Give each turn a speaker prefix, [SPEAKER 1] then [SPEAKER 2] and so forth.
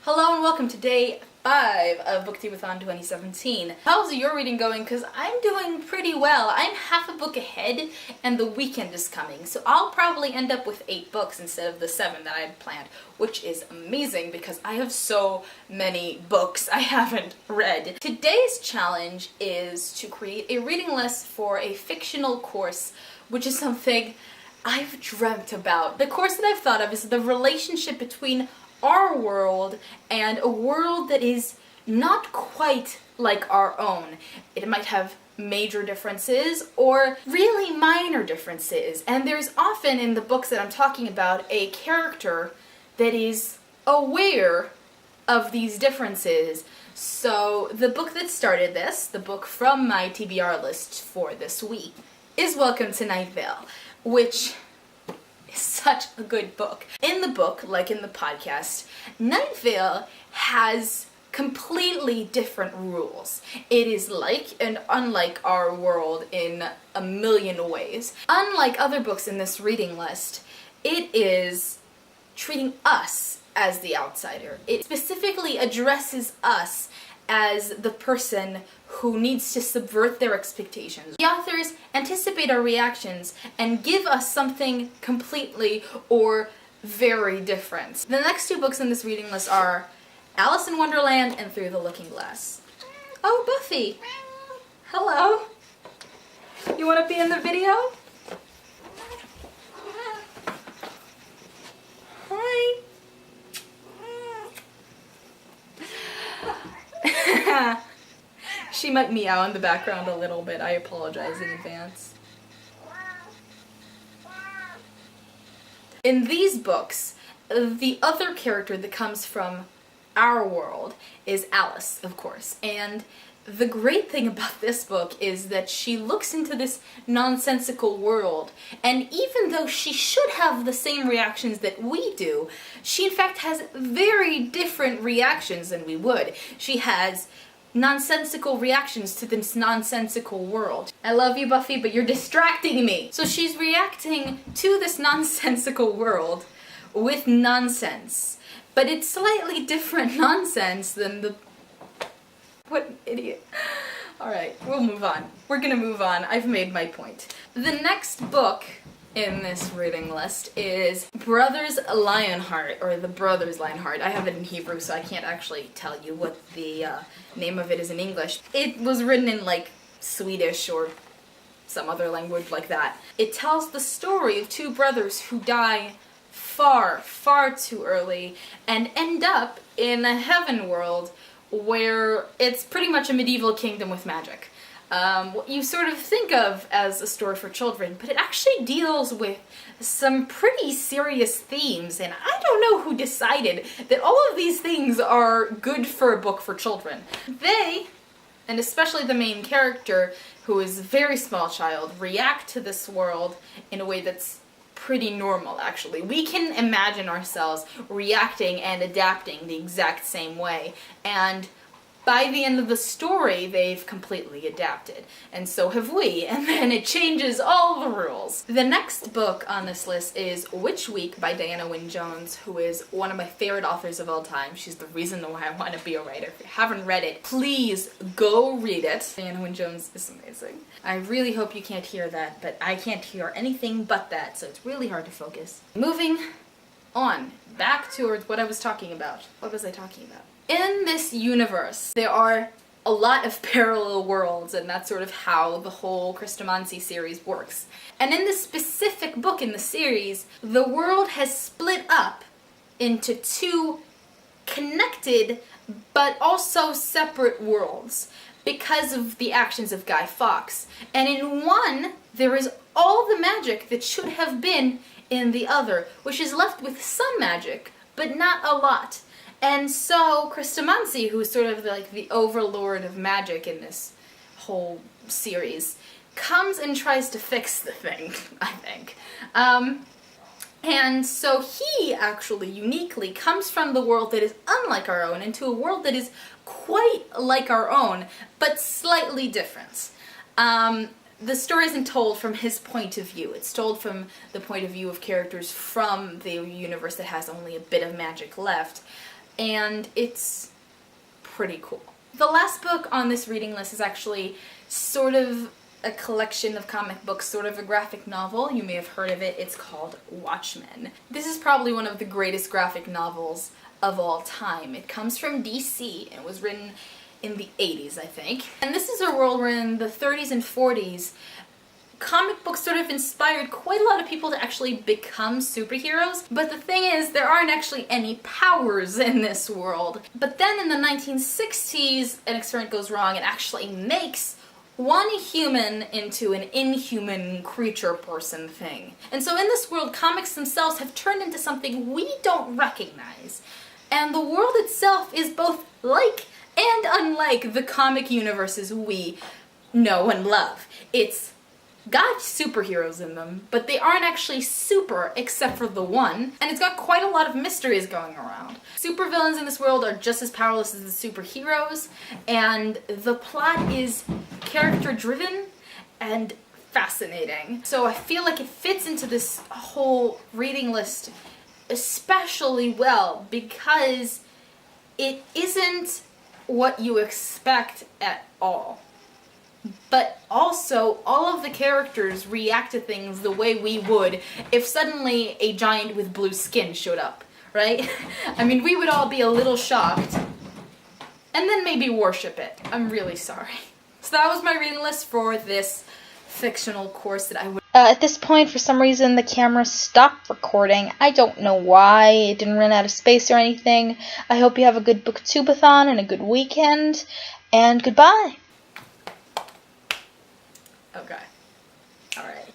[SPEAKER 1] Hello and welcome to day 5 of booktube-a-thon 2017. How's your reading going? Because I'm doing pretty well. I'm half a book ahead and the weekend is coming, so I'll probably end up with 8 books instead of the 7 that I had planned, which is amazing because I have so many books I haven't read. Today's challenge is to create a reading list for a fictional course, which is something I've dreamt about. The course that I've thought of is the relationship between our world and a world that is not quite like our own. It might have major differences or really minor differences, and there's often in the books that I'm talking about a character that is aware of these differences. So the book that started this, the book from my TBR list for this week, is Welcome to Night Vale, which is such a good book. In the book, like in the podcast, Night Vale has completely different rules. It is like and unlike our world in a million ways. Unlike other books in this reading list, it is treating us as the outsider. It specifically addresses us as the person who needs to subvert their expectations. The authors anticipate our reactions and give us something completely or very different. The next 2 books in this reading list are Alice in Wonderland and Through the Looking Glass. Oh, Buffy! Hello! You want to be in the video? Hi! She might meow in the background a little bit. I apologize in advance. In these books, the other character that comes from our world is Alice, of course. And the great thing about this book is that she looks into this nonsensical world, and even though she should have the same reactions that we do, she in fact has very different reactions than we would. She has nonsensical reactions to this nonsensical world. I love you, Buffy, but you're distracting me. So she's reacting to this nonsensical world with nonsense, but it's slightly different nonsense than the... What an idiot. Alright, we'll move on. We're gonna move on. I've made my point. The next book in this reading list is Brothers Lionheart, or The Brothers Lionheart. I have it in Hebrew, so I can't actually tell you what the name of it is in English. It was written in like Swedish or some other language like that. It tells the story of 2 brothers who die far, far too early and end up in a heaven world where it's pretty much a medieval kingdom with magic. What you sort of think of as a story for children, but it actually deals with some pretty serious themes, and I don't know who decided that all of these things are good for a book for children. They, and especially the main character, who is a very small child, react to this world in a way that's pretty normal, actually. We can imagine ourselves reacting and adapting the exact same way, and by the end of the story, they've completely adapted. And so have we, and then it changes all the rules. The next book on this list is Witch Week by Diana Wynne Jones, who is one of my favorite authors of all time. She's the reason why I want to be a writer. If you haven't read it, please go read it. Diana Wynne Jones is amazing. I really hope you can't hear that, but I can't hear anything but that, so it's really hard to focus. Moving on, back towards what I was talking about. What was I talking about? In this universe, there are a lot of parallel worlds, and that's sort of how the whole Chrestomanci series works. And in this specific book in the series, the world has split up into 2 connected but also separate worlds because of the actions of Guy Fawkes. And in one, there is all the magic that should have been in the other, which is left with some magic, but not a lot. And so Chrestomanci, who's sort of like the overlord of magic in this whole series, comes and tries to fix the thing, I think. And so he actually uniquely comes from the world that is unlike our own into a world that is quite like our own, but slightly different. The story isn't told from his point of view. It's told from the point of view of characters from the universe that has only a bit of magic left. and it's pretty cool. The last book on this reading list is actually sort of a collection of comic books, sort of a graphic novel. You may have heard of it. It's called Watchmen. This is probably one of the greatest graphic novels of all time. It comes from DC and was written in the 80s, I think. And this is a world where in the 30s and 40s, comic books sort of inspired quite a lot of people to actually become superheroes. But the thing is, there aren't actually any powers in this world. But then in the 1960s, an experiment goes wrong and actually makes one human into an inhuman creature person thing. And so in this world, comics themselves have turned into something we don't recognize. And the world itself is both like and unlike the comic universes we know and love. It's got superheroes in them, but they aren't actually super except for the one, and it's got quite a lot of mysteries going around. Supervillains in this world are just as powerless as the superheroes, and the plot is character-driven and fascinating. So I feel like it fits into this whole reading list especially well because it isn't what you expect at all. But also, all of the characters react to things the way we would if suddenly a giant with blue skin showed up, right? I mean, we would all be a little shocked, and then maybe worship it. I'm really sorry. So that was my reading list for this fictional course that I would...
[SPEAKER 2] At this point, for some reason, the camera stopped recording. I don't know why. It didn't run out of space or anything. I hope you have a good booktubeathon and a good weekend, and goodbye!
[SPEAKER 1] Okay. Alright.